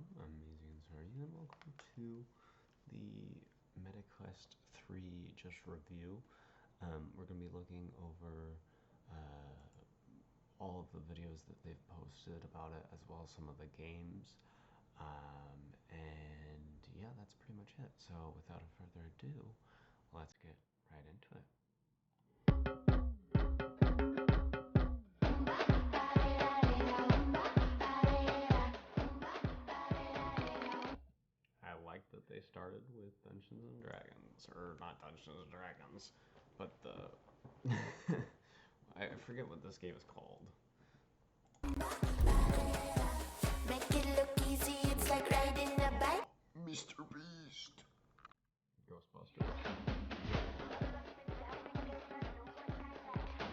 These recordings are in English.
everyone, I'm aMayesingGamer, and welcome to the MetaQuest 3 just review. We're going to be looking over all of the videos that they've posted about it, as well as some of the games. And yeah, that's pretty much it. So without further ado, let's get right into it. I like that they started with Dungeons and Dragons, or not Dungeons and Dragons, but the I forget what this game is called. Make it look easy, it's like riding a bike. Mr. Beast. Ghostbusters.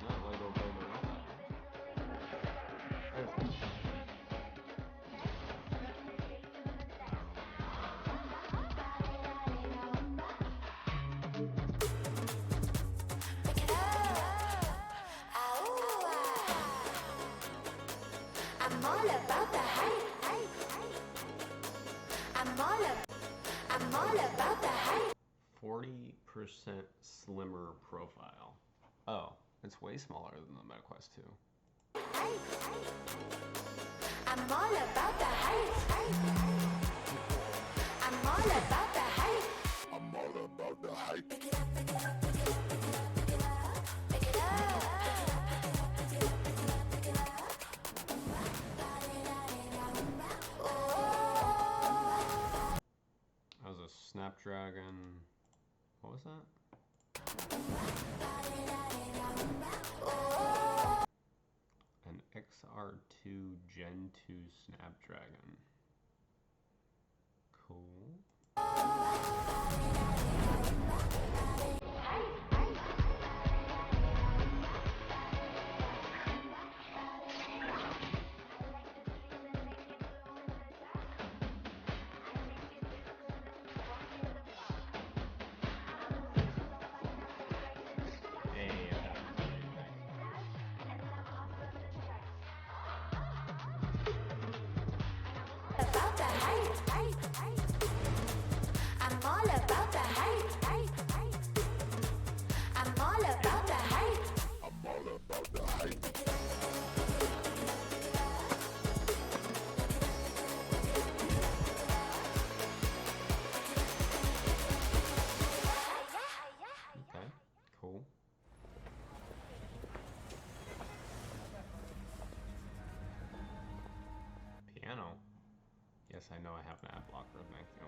Not Lego Builder. I'm all about the hype. I'm all about the hype. 40% slimmer profile. Oh, it's way smaller than the MetaQuest 2. I'm all about the hype. I'm all about the hype. I'm all about the hype. Pick it up, pick it up, pick it up, pick it up, pick it up, pick it up. Pick it up, pick it up, pick it up. Oh. That was a Snapdragon. What was that? An XR2 Gen 2 Snapdragon. Cool. I'm all about the hype. I'm all about the hype. I'm all about the hype. Okay, cool. Piano. Yes, I know I have an ad blocker, thank you.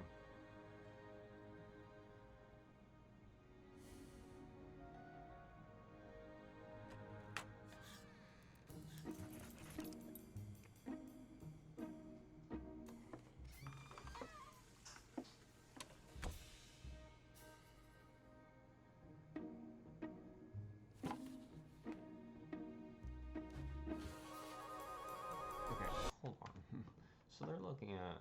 Okay, hold on. So they're looking at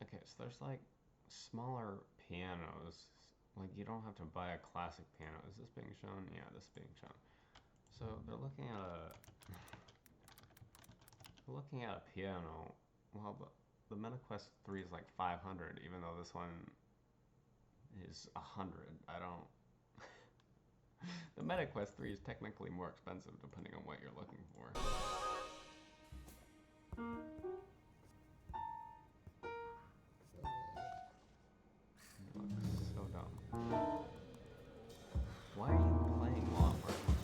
okay, so there's like smaller pianos. Like you don't have to buy a classic piano. Is this being shown? Yeah, this is being shown. So they're looking at a piano. Well, the MetaQuest 3 is like 500, even though this one is 100. I don't. The MetaQuest 3 is technically more expensive depending on what you're looking for. It looks so dumb. Why are you playing Law Enforcement?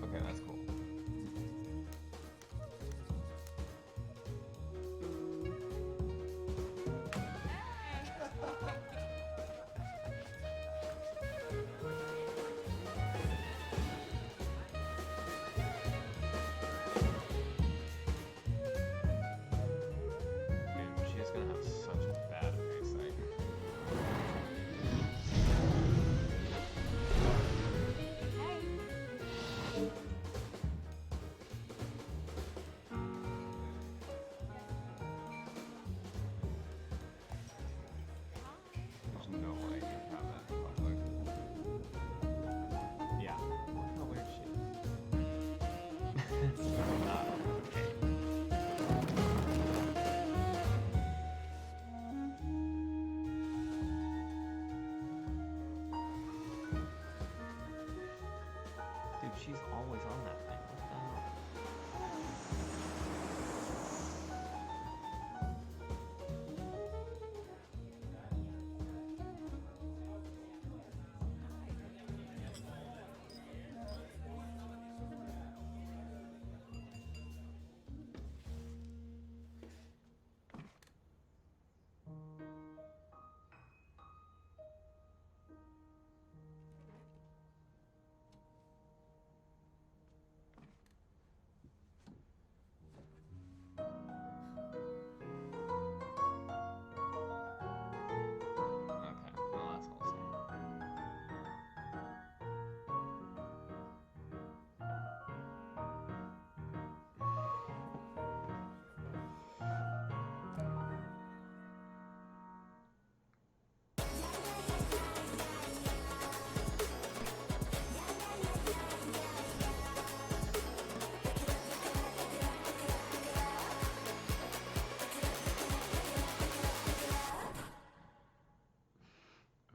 Okay, that's cool. she's always on that thing. What the hell? Okay, well that's awesome.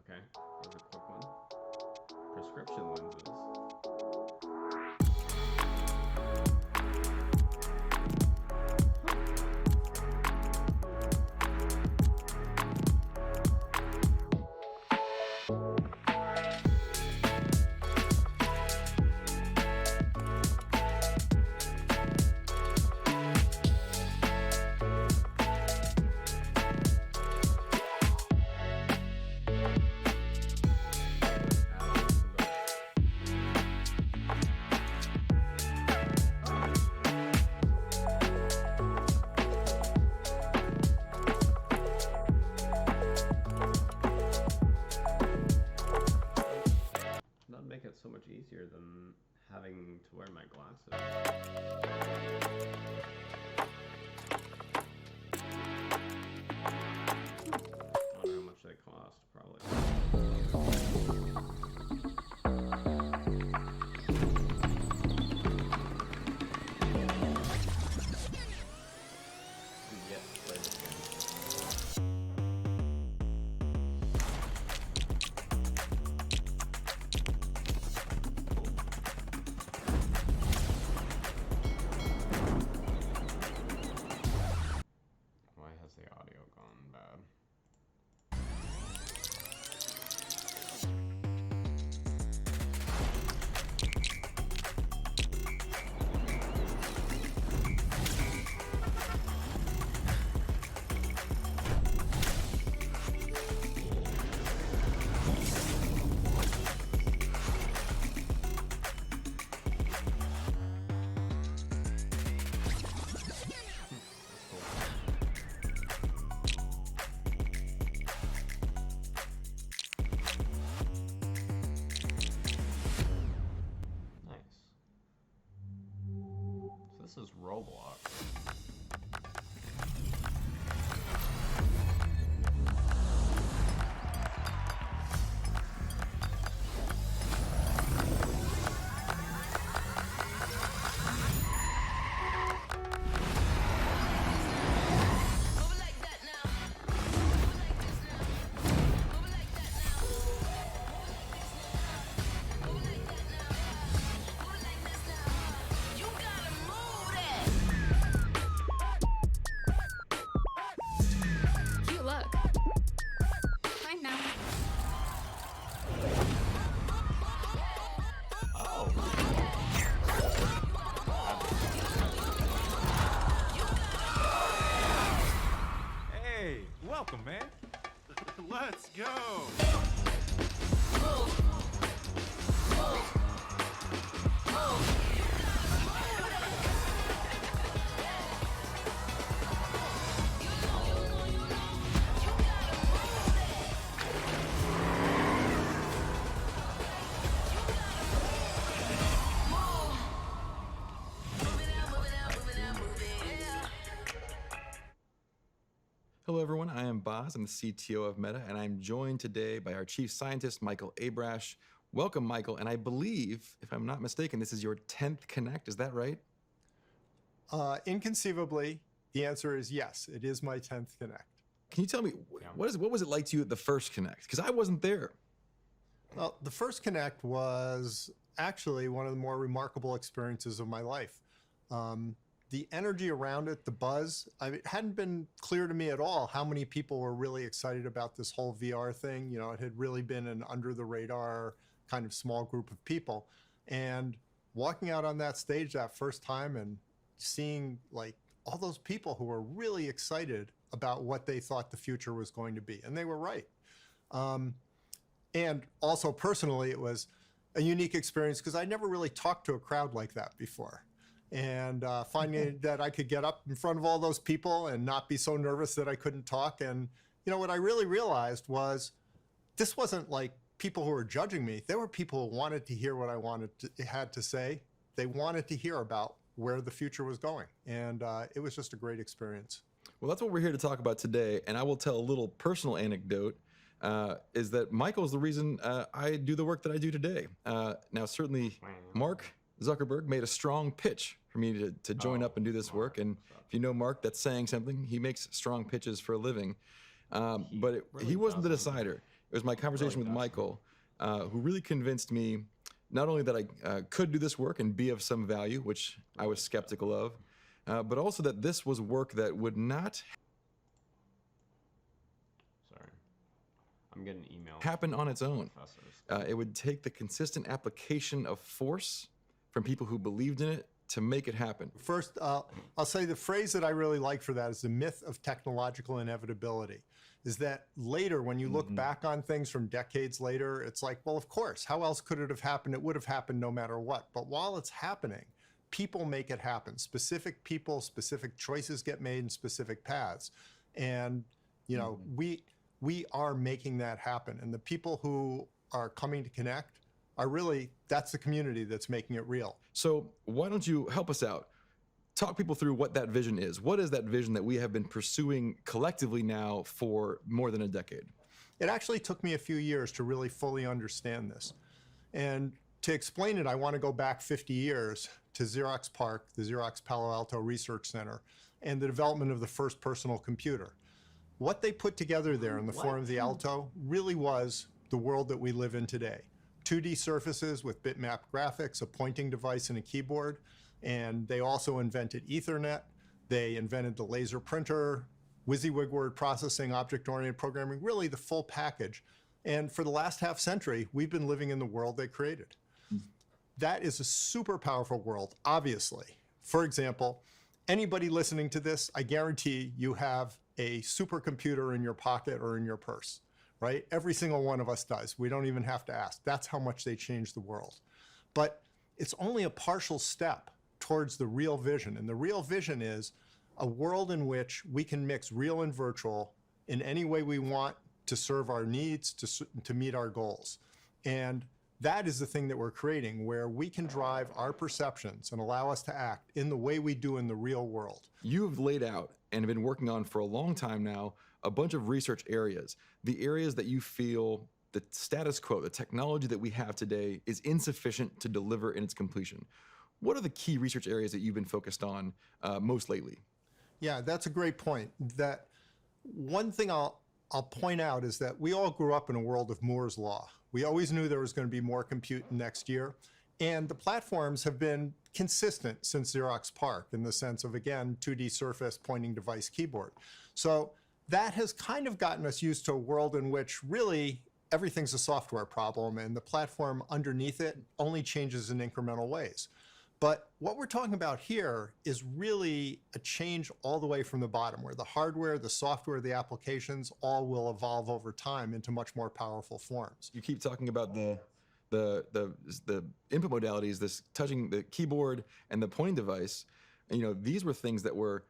Okay, here's a quick one. Prescription lenses. That'd make it so much easier than having to wear my glasses. I wonder how much they cost, probably. Yes, play this game. Why has the audio gone bad? Nice. So this is Roblox. Cute look. Fine now. Oh. Hey, welcome, man. Let's go! Hello, everyone. I am Boz. I'm the CTO of Meta, and I'm joined today by our chief scientist, Michael Abrash. Welcome, Michael. And I believe, if I'm not mistaken, this is your 10th Connect. Is that right? Inconceivably, the answer is yes. It is my 10th Connect. Can you tell me, what was it like to you at the first Connect? Because I wasn't there. Well, the first Connect was actually one of the more remarkable experiences of my life. The energy around it, the buzz, it hadn't been clear to me at all how many people were really excited about this whole VR thing. You know, it had really been an under the radar kind of small group of people. And walking out on that stage that first time and seeing like all those people who were really excited about what they thought the future was going to be. And they were right. And also personally, it was a unique experience because I never really talked to a crowd like that before. And finding that I could get up in front of all those people and not be so nervous that I couldn't talk. And, you know, what I really realized was this wasn't like people who were judging me. They were people who wanted to hear what I had to say. They wanted to hear about where the future was going. And it was just a great experience. Well, that's what we're here to talk about today. And I will tell a little personal anecdote. Is that Michael is the reason I do the work that I do today. Now, certainly, Mark Zuckerberg made a strong pitch for me to join up and do this work. And if you know Mark, that's saying something. He makes strong pitches for a living. But he wasn't the decider. It was my conversation with Michael who really convinced me not only that I could do this work and be of some value, which I was skeptical of, but also that this was work that would not I'm getting emails. happen on its own. It would take the consistent application of force from people who believed in it to make it happen. First, I'll say the phrase that I really like for that is the myth of technological inevitability. Is that later, when you look back on things from decades later, it's like, well, of course, how else could it have happened? It would have happened no matter what. But while it's happening, people make it happen. Specific people, specific choices get made in specific paths. And, you know, we are making that happen. And the people who are coming to connect are really, that's the community that's making it real. So why don't you help us out? Talk people through what that vision is. What is that vision that we have been pursuing collectively now for more than a decade? It actually took me a few years to really fully understand this. And to explain it, I want to go back 50 years to Xerox PARC, the Xerox Palo Alto Research Center, and the development of the first personal computer. What they put together there in the form of the Alto really was the world that we live in today. 2D surfaces with bitmap graphics, a pointing device, and a keyboard. And they also invented Ethernet. They invented the laser printer, WYSIWYG word processing, object-oriented programming, really the full package. And for the last half century, we've been living in the world they created. That is a super powerful world, obviously. For example, anybody listening to this, I guarantee you have a supercomputer in your pocket or in your purse, right? Every single one of us does. We don't even have to ask. That's how much they changed the world. But it's only a partial step towards the real vision. And the real vision is a world in which we can mix real and virtual in any way we want to serve our needs, to meet our goals. And that is the thing that we're creating, where we can drive our perceptions and allow us to act in the way we do in the real world. You've laid out and have been working on for a long time now a bunch of research areas, the areas that you feel the status quo, the technology that we have today is insufficient to deliver in its completion. What are the key research areas that you've been focused on most lately? Yeah, that's a great point. That one thing I'll point out is that we all grew up in a world of Moore's law. We always knew there was going to be more compute next year. And the platforms have been consistent since Xerox PARC in the sense of, again, 2D surface, pointing device, keyboard. So that has kind of gotten us used to a world in which really everything's a software problem and the platform underneath it only changes in incremental ways. But what we're talking about here is really a change all the way from the bottom, where the hardware, the software, the applications all will evolve over time into much more powerful forms. You keep talking about the input modalities, this touching the keyboard and the pointing device. And, you know, these were things that were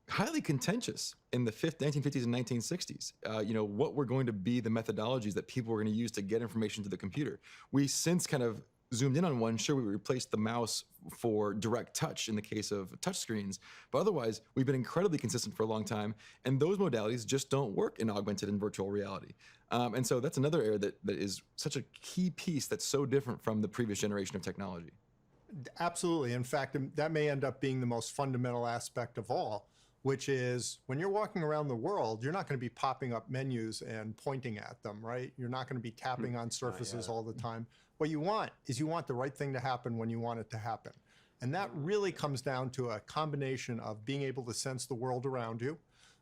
highly contentious in the 1950s and 1960s. You know, what were going to be the methodologies that people were going to use to get information to the computer. We since kind of zoomed in on one. Sure, we replaced the mouse for direct touch in the case of touchscreens, but otherwise we've been incredibly consistent for a long time, and those modalities just don't work in augmented and virtual reality. And so that's another area that is such a key piece that's so different from the previous generation of technology. Absolutely. In fact, that may end up being the most fundamental aspect of all, which is when you're walking around the world, you're not going to be popping up menus and pointing at them, right? You're not going to be tapping on surfaces all the time. What you want is you want the right thing to happen when you want it to happen. And that really comes down to a combination of being able to sense the world around you,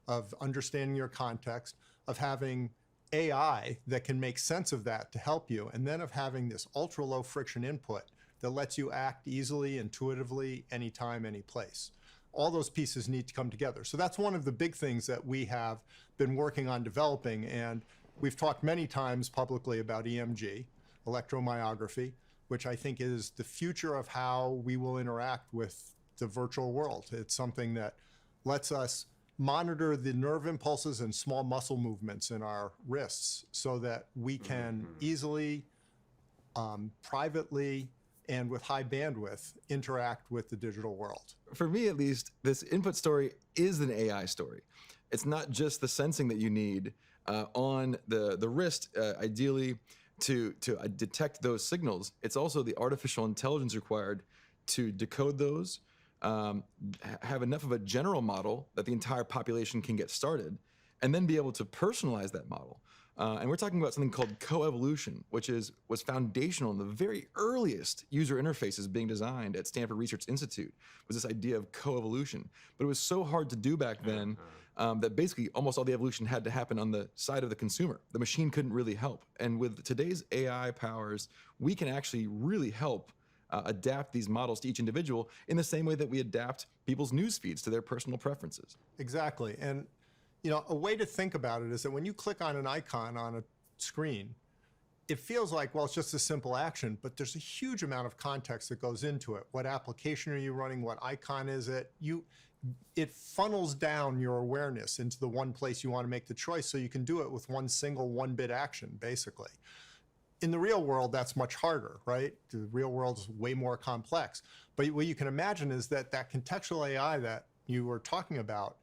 of understanding your context, of having AI that can make sense of that to help you, and then of having this ultra low friction input that lets you act easily, intuitively, anytime, any place. All those pieces need to come together. So that's one of the big things that we have been working on developing. And we've talked many times publicly about EMG, electromyography, which I think is the future of how we will interact with the virtual world. It's something that lets us monitor the nerve impulses and small muscle movements in our wrists so that we can easily, privately, and with high bandwidth, interact with the digital world. For me, at least, this input story is an AI story. It's not just the sensing that you need on the wrist, ideally, to detect those signals. It's also the artificial intelligence required to decode those, have enough of a general model that the entire population can get started, and then be able to personalize that model. And we're talking about something called coevolution, which was foundational in the very earliest user interfaces being designed at Stanford Research Institute, was this idea of coevolution. But it was so hard to do back then that basically almost all the evolution had to happen on the side of the consumer. The machine couldn't really help. And with today's AI powers, we can actually really help adapt these models to each individual in the same way that we adapt people's news feeds to their personal preferences. Exactly. And you know, a way to think about it is that when you click on an icon on a screen, it feels like, well, it's just a simple action, but there's a huge amount of context that goes into it. What application are you running? What icon is it? It funnels down your awareness into the one place you want to make the choice so you can do it with one single one-bit action, basically. In the real world, that's much harder, right? The real world is way more complex. But what you can imagine is that contextual AI that you were talking about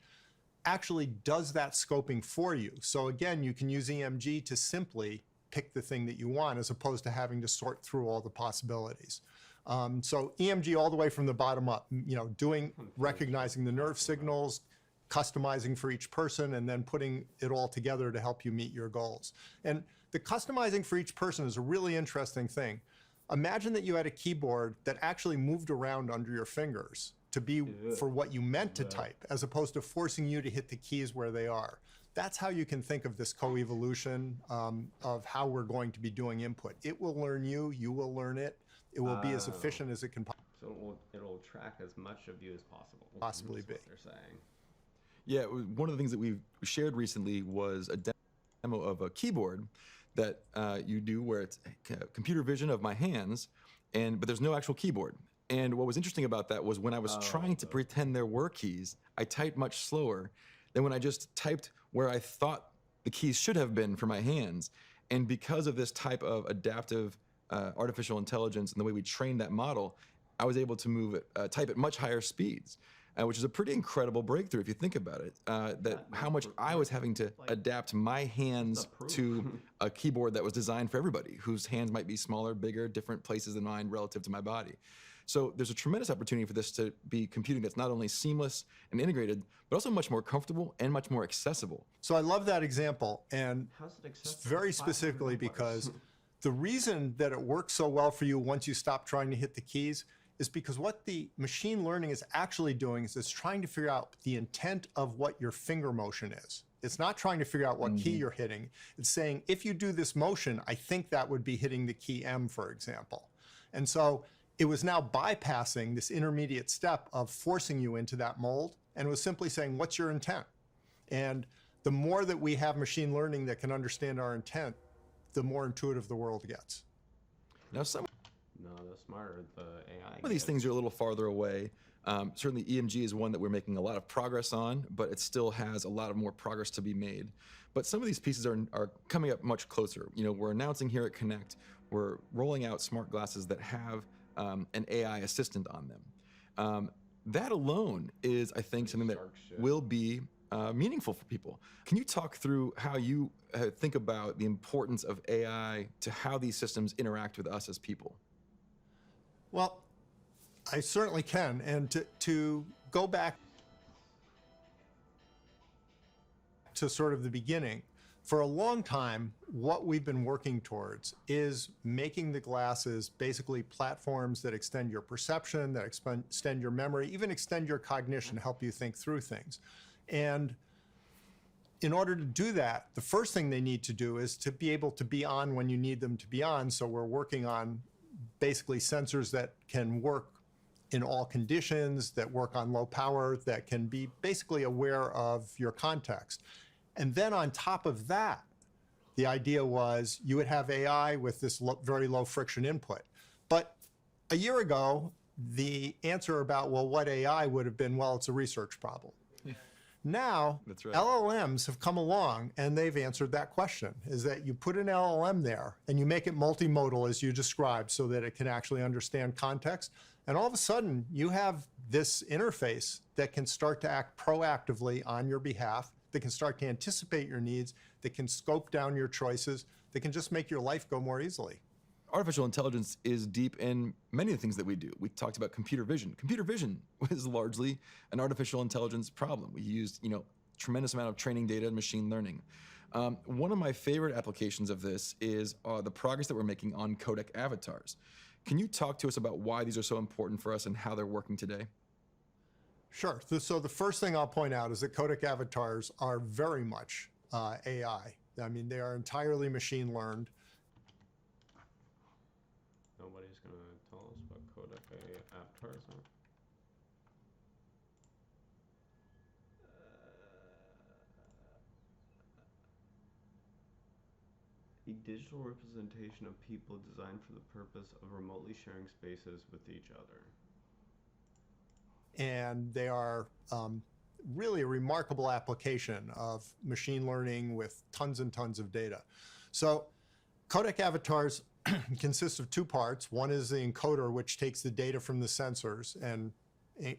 actually does that scoping for you. So again, you can use EMG to simply pick the thing that you want as opposed to having to sort through all the possibilities. So EMG all the way from the bottom up, you know, recognizing the nerve signals, customizing for each person, and then putting it all together to help you meet your goals. And the customizing for each person is a really interesting thing. Imagine that you had a keyboard that actually moved around under your fingers to be for what you meant to type, as opposed to forcing you to hit the keys where they are. That's how you can think of this coevolution of how we're going to be doing input. It will learn you, you will learn it. It will be as efficient as it can So it'll track as much of you as possibly be. What they're saying. Yeah, one of the things that we shared recently was a demo of a keyboard that you do where it's computer vision of my hands, but there's no actual keyboard. And what was interesting about that was when I was trying to pretend there were keys, I typed much slower than when I just typed where I thought the keys should have been for my hands. And because of this type of adaptive artificial intelligence and the way we trained that model, I was able to type at much higher speeds, which is a pretty incredible breakthrough if you think about it, how much I was having to adapt my hands to a keyboard that was designed for everybody, whose hands might be smaller, bigger, different places than mine relative to my body. So there's a tremendous opportunity for this to be computing that's not only seamless and integrated, but also much more comfortable and much more accessible. So I love that example, and How's it accessible? very specifically because the reason that it works so well for you once you stop trying to hit the keys is because what the machine learning is actually doing is it's trying to figure out the intent of what your finger motion is. It's not trying to figure out what key you're hitting. It's saying, if you do this motion, I think that would be hitting the key M, for example. And so it was now bypassing this intermediate step of forcing you into that mold, and it was simply saying, what's your intent? And the more that we have machine learning that can understand our intent, the more intuitive the world gets. Now, some The smarter the AI of these things are a little farther away. Certainly EMG is one that we're making a lot of progress on, but it still has a lot of more progress to be made. But some of these pieces are coming up much closer. You know, we're announcing here at Connect, we're rolling out smart glasses that have an AI assistant on them. That alone is, I think, something that will be meaningful for people. Can you talk through how you think about the importance of AI to how these systems interact with us as people? Well, I certainly can. And to go back to sort of the beginning, For a long time, what we've been working towards is making the glasses basically platforms that extend your perception, that extend your memory, even extend your cognition, help you think through things. And in order to do that, the first thing they need to do is to be able to be on when you need them to be on. So we're working on basically sensors that can work in all conditions, that work on low power, that can be basically aware of your context. And then on top of that, the idea was you would have AI with this very low friction input. But a year ago, the answer about, well, what AI would have been, well, it's a research problem. Now, That's right. LLMs have come along and they've answered that question, is that you put an LLM there and you make it multimodal as you described so that it can actually understand context. And all of a sudden, you have this interface that can start to act proactively on your behalf, that can start to anticipate your needs, that can scope down your choices, that can just make your life go more easily. Artificial intelligence is deep in many of the things that we do. We talked about computer vision. Computer vision was largely an artificial intelligence problem. We used, tremendous amount of training data and machine learning. One of my favorite applications of this is the progress that we're making on codec avatars. Can you talk to us about why these are so important for us and how they're working today? Sure. So the first thing I'll point out is that codec avatars are very much AI. I mean, they are entirely machine learned. Nobody's going to tell us what codec avatars are. A digital representation of people designed for the purpose of remotely sharing spaces with each other. And they are really a remarkable application of machine learning with tons and tons of data. So codec avatars consist of two parts. One is the encoder, which takes the data from the sensors and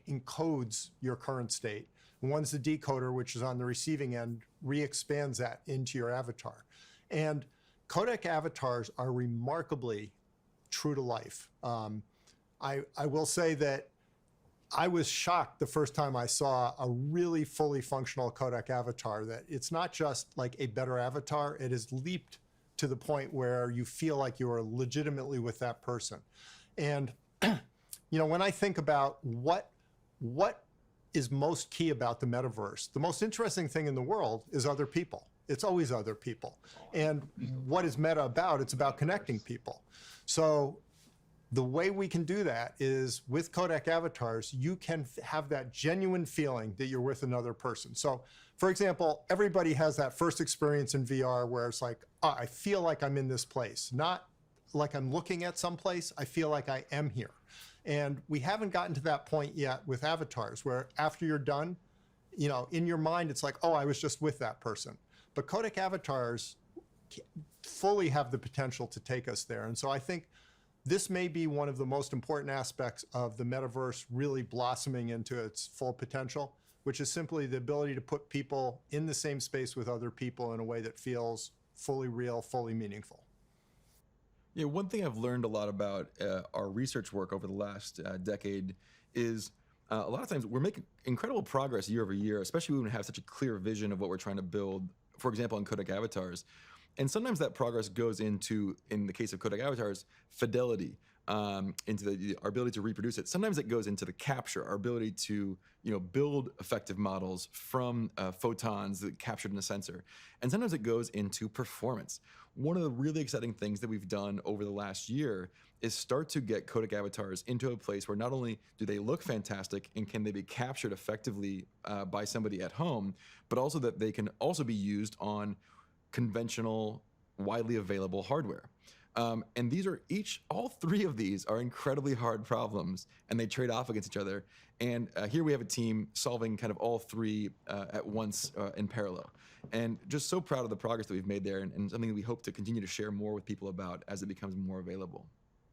encodes your current state. And one's the decoder, which is on the receiving end, re-expands that into your avatar. And codec avatars are remarkably true to life. I will say that I was shocked the first time I saw a really fully functional codec avatar, that it's not just like a better avatar, it has leaped to the point where you feel like you are legitimately with that person. And when I think about what is most key about the metaverse, the most interesting thing in the world is other people. It's always other people. And what is meta about? It's about connecting people. So the way we can do that is with codec avatars, you can have that genuine feeling that you're with another person. So for example, everybody has that first experience in VR where it's like, oh, I feel like I'm in this place. Not like I'm looking at someplace, I feel like I am here. And we haven't gotten to that point yet with avatars where after you're done, in your mind, it's like, oh, I was just with that person. But codec avatars fully have the potential to take us there. And so I think this may be one of the most important aspects of the metaverse really blossoming into its full potential, which is simply the ability to put people in the same space with other people in a way that feels fully real, fully meaningful. Yeah, one thing I've learned a lot about our research work over the last decade is a lot of times we're making incredible progress year over year, especially when we have such a clear vision of what we're trying to build, for example, in codec avatars. And sometimes that progress goes into, in the case of codec avatars, fidelity, into our ability to reproduce it. Sometimes it goes into the capture, our ability to build effective models from photons that captured in a sensor. And sometimes it goes into performance. One of the really exciting things that we've done over the last year is start to get codec avatars into a place where not only do they look fantastic and can they be captured effectively by somebody at home, but also that they can also be used on conventional, widely available hardware. And these are all three of these are incredibly hard problems, and they trade off against each other. And here we have a team solving kind of all three at once in parallel. And just so proud of the progress that we've made there, and something that we hope to continue to share more with people about as it becomes more available.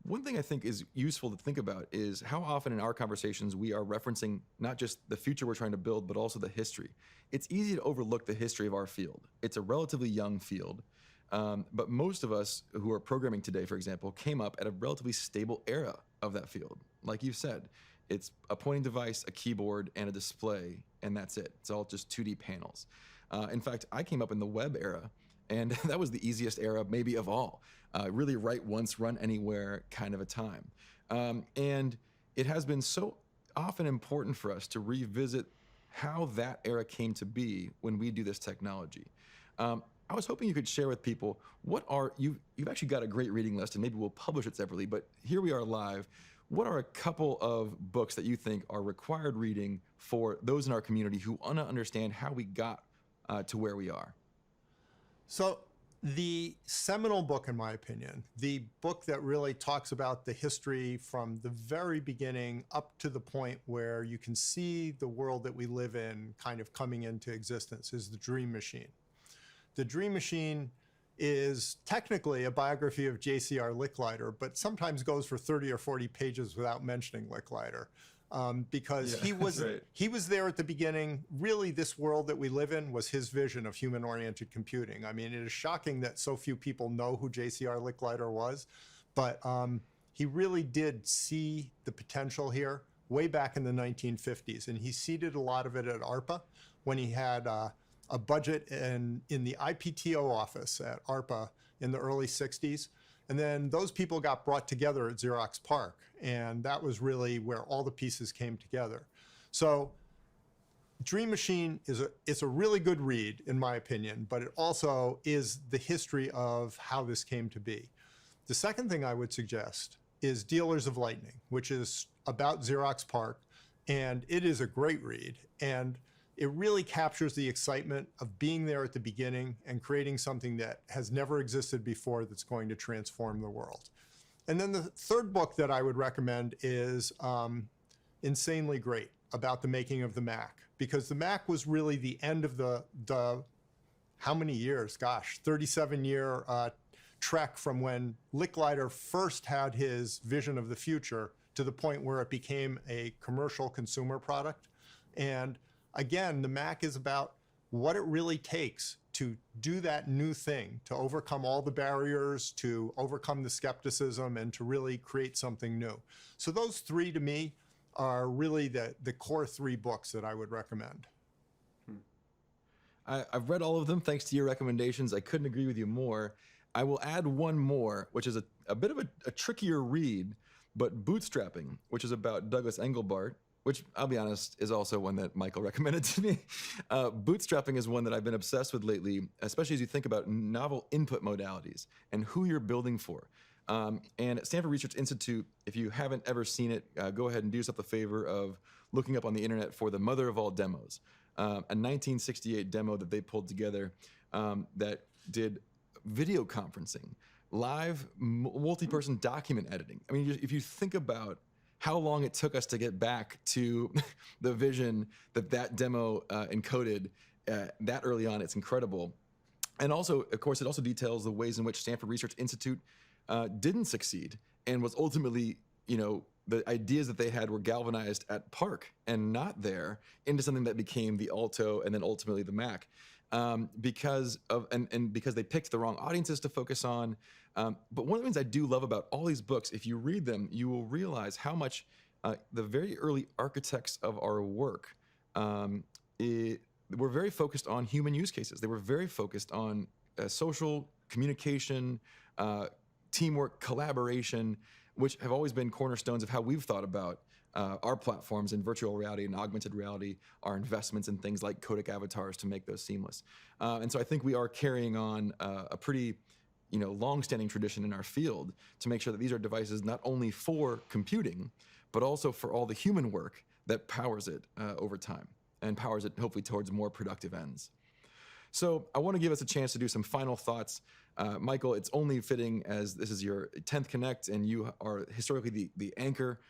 One thing I think is useful to think about is how often in our conversations we are referencing not just the future we're trying to build, but also the history. It's easy to overlook the history of our field. It's a relatively young field. But most of us who are programming today, for example, came up at a relatively stable era of that field. Like you said, it's a pointing device, a keyboard, and a display, and that's it. It's all just 2D panels. In fact, I came up in the web era, And that was the easiest era maybe of all. Really write once, run anywhere kind of a time. And it has been so often important for us to revisit how that era came to be when we do this technology. I was hoping you could share with people you've actually got a great reading list, and maybe we'll publish it separately, but here we are live. What are a couple of books that you think are required reading for those in our community who want to understand how we got to where we are? So the seminal book, in my opinion, the book that really talks about the history from the very beginning up to the point where you can see the world that we live in kind of coming into existence, is The Dream Machine. The Dream Machine is technically a biography of J.C.R. Licklider, but sometimes goes for 30 or 40 pages without mentioning Licklider. Because he was there at the beginning. Really, this world that we live in was his vision of human-oriented computing. I mean, it is shocking that so few people know who J.C.R. Licklider was, but he really did see the potential here way back in the 1950s, and he seeded a lot of it at ARPA when he had a budget in the IPTO office at ARPA in the early 60s. And then those people got brought together at Xerox PARC, and that was really where all the pieces came together. So Dream Machine is a really good read, in my opinion, but it also is the history of how this came to be. The second thing I would suggest is Dealers of Lightning, which is about Xerox PARC, and it is a great read. And it really captures the excitement of being there at the beginning and creating something that has never existed before that's going to transform the world. And then the third book that I would recommend is Insanely Great, about the making of the Mac, because the Mac was really the end of the how many years? Gosh, 37-year trek from when Licklider first had his vision of the future to the point where it became a commercial consumer product. And again, the Mac is about what it really takes to do that new thing, to overcome all the barriers, to overcome the skepticism, and to really create something new. So those three, to me, are really the core three books that I would recommend. I've read all of them thanks to your recommendations. I couldn't agree with you more. I will add one more, which is a bit of a trickier read, but Bootstrapping, which is about Douglas Engelbart, which I'll be honest is also one that Michael recommended to me. Bootstrapping is one that I've been obsessed with lately, especially as you think about novel input modalities and who you're building for. And at Stanford Research Institute, if you haven't ever seen it, go ahead and do yourself the favor of looking up on the internet for the mother of all demos, a 1968 demo that they pulled together that did video conferencing, live multi-person document editing. I mean, if you think about how long it took us to get back to the vision that demo encoded that early on, it's incredible. And also, of course, it also details the ways in which Stanford Research Institute didn't succeed and was ultimately, the ideas that they had were galvanized at PARC and not there into something that became the Alto and then ultimately the Mac. Because they picked the wrong audiences to focus on. But one of the things I do love about all these books, if you read them, you will realize how much the very early architects of our work were very focused on human use cases. They were very focused on social communication, teamwork, collaboration, which have always been cornerstones of how we've thought about our platforms in virtual reality and augmented reality, our investments in things like codec avatars to make those seamless. And so I think we are carrying on a pretty long-standing tradition in our field to make sure that these are devices not only for computing, but also for all the human work that powers it over time and powers it hopefully towards more productive ends. So I want to give us a chance to do some final thoughts. Michael, it's only fitting as this is your 10th Connect and you are historically the anchor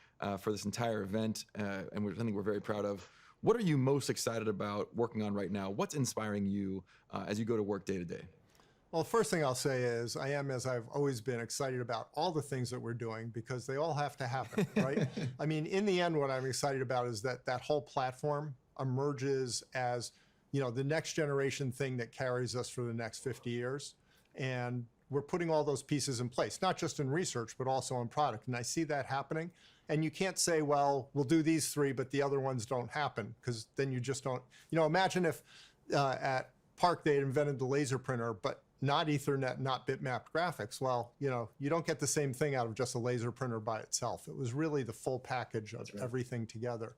for this entire event, and something we're very proud of. What are you most excited about working on right now? What's inspiring you as you go to work day to day? Well, the first thing I'll say is I am, as I've always been, excited about all the things that we're doing because they all have to happen, right? I mean, in the end, what I'm excited about is that whole platform emerges as, the next generation thing that carries us for the next 50 years. And we're putting all those pieces in place, not just in research, but also in product. And I see that happening. And you can't say, well, we'll do these three, but the other ones don't happen, because then you just don't, imagine if at PARC they had invented the laser printer, but not Ethernet, not bitmapped graphics. Well, you don't get the same thing out of just a laser printer by itself. It was really the full package of everything together.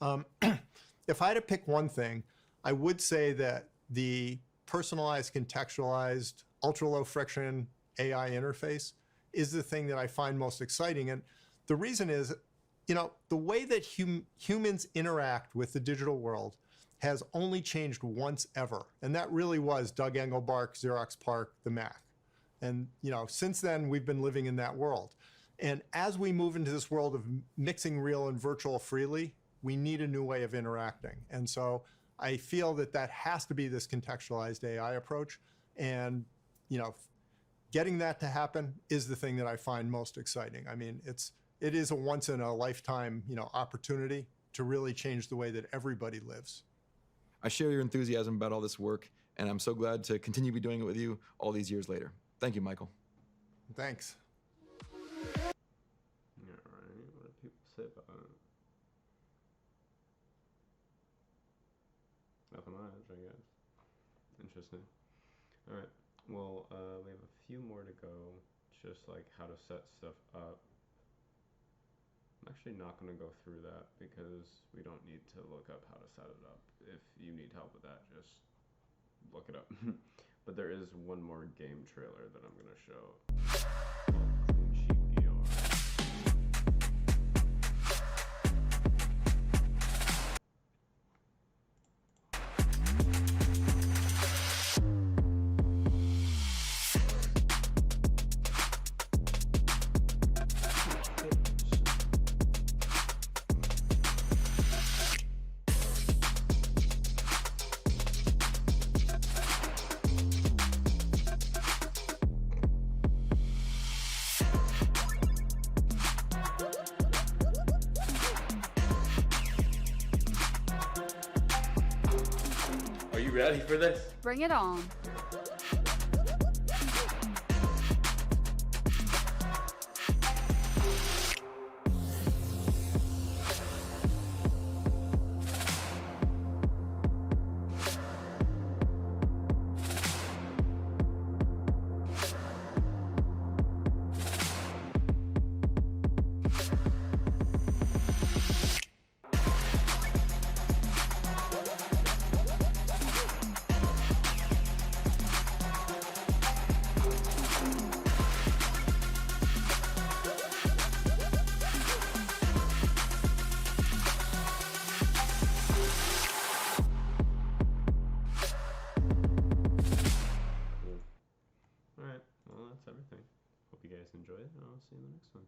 If I had to pick one thing, I would say that the personalized, contextualized, ultra-low friction AI interface is the thing that I find most exciting. And the reason is, the way that humans interact with the digital world has only changed once ever. And that really was Doug Engelbart, Xerox PARC, the Mac. And since then, we've been living in that world. And as we move into this world of mixing real and virtual freely, we need a new way of interacting. And so I feel that that has to be this contextualized AI approach. And getting that to happen is the thing that I find most exciting. I mean, it is a once in a lifetime, opportunity to really change the way that everybody lives. I share your enthusiasm about all this work, and I'm so glad to continue to be doing it with you all these years later. Thank you, Michael. Thanks. Yeah, right. What do people say about it? Nothing much, I guess. Interesting. All right. Well, we have a few more to go. Just like how to set stuff up. I'm actually not going to go through that because we don't need to look up how to set it up. If you need help with that, just look it up. But there is one more game trailer that I'm going to show. Clean Sheet VR. Are you ready for this? Bring it on. Alright, well that's everything. Hope you guys enjoyed, and I'll see you in the next one.